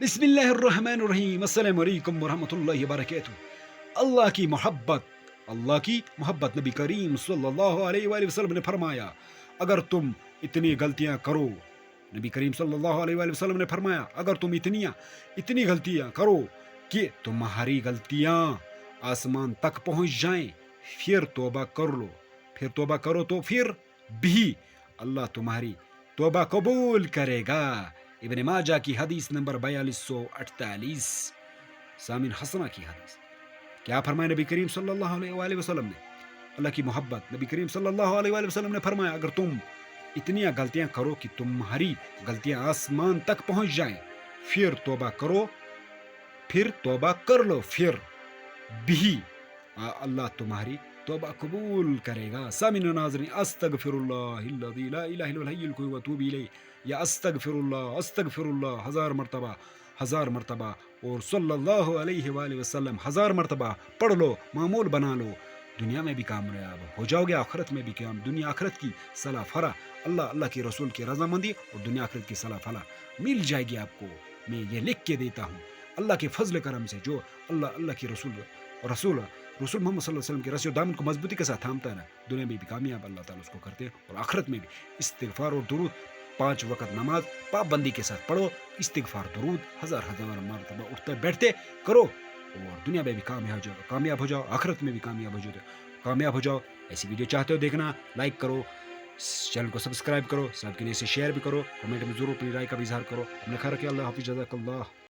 بسم اللہ الرحمن الرحیم، السلام علیکم ورحمۃ اللہ وبرکاتہ۔ اللہ کی محبت نبی کریم صلی اللہ علیہ وآلہ وسلم نے فرمایا، اگر تم اتنی غلطیاں کرو، نبی کریم صلی اللہ علیہ وآلہ وسلم نے فرمایا اگر تم اتنی غلطیاں کرو کہ تمہاری غلطیاں آسمان تک پہنچ جائیں، پھر توبہ کر لو، پھر توبہ کرو تو پھر بھی اللہ تمہاری توبہ قبول کرے گا۔ ابن ماجہ کی حدیث نمبر 4248، سامن حسنہ کی حدیث۔ کیا فرمایا نبی کریم صلی اللہ علیہ وآلہ وسلم نے؟ اللہ کی محبت نبی کریم صلی اللہ علیہ وآلہ وسلم نے فرمایا، اگر تم اتنی غلطیاں کرو کہ تمہاری غلطیاں آسمان تک پہنچ جائیں، پھر توبہ کرو، پھر توبہ کر لو، پھر بھی اللہ تمہاری توبہ قبول کرے گا۔ سامعین و ناظرین، استغفر اللہ الذی لا الہ الا الحی القیوم واتوب الیہ، یا استغفر اللہ 1000 مرتبہ اور صلی اللہ علیہ وآلہ وسلم 1000 مرتبہ پڑھ لو، معمول بنا لو۔ دنیا میں بھی کامیاب ہو جاؤ گے، آخرت میں بھی دنیا آخرت کی صلاح فلاح، اللہ کے رسول کی رضامندی اور دنیا آخرت کی صلاح فلاح مل جائے گی آپ کو۔ میں یہ لکھ کے دیتا ہوں، اللہ کے فضل کرم سے جو اللہ کے رسول محمد صلی اللہ علیہ وسلم کے رسی و دامن کو مضبوطی کے ساتھ تھامتا ہے نا، دنیا میں بھی کامیاب اللہ تعالیٰ اس کو کرتے ہیں، اور آخرت میں بھی استغفار اور درود 5 وقت نماز پابندی کے ساتھ پڑھو، استغفار درود 1000 مرتبہ اٹھتے بیٹھتے کرو، اور دنیا میں بھی کامیاب ہو جاؤ، آخرت میں بھی کامیاب ہو جاؤ۔ ایسی ویڈیو چاہتے ہو دیکھنا، لائک کرو، چینل کو سبسکرائب کرو، سب کے لیے سے شیئر بھی کرو، کمنٹ میں ضرور اپنی رائے کا بھی اظہار کرو۔ اپنا خیال رکھیں، اللہ حافظ، جزاک اللہ۔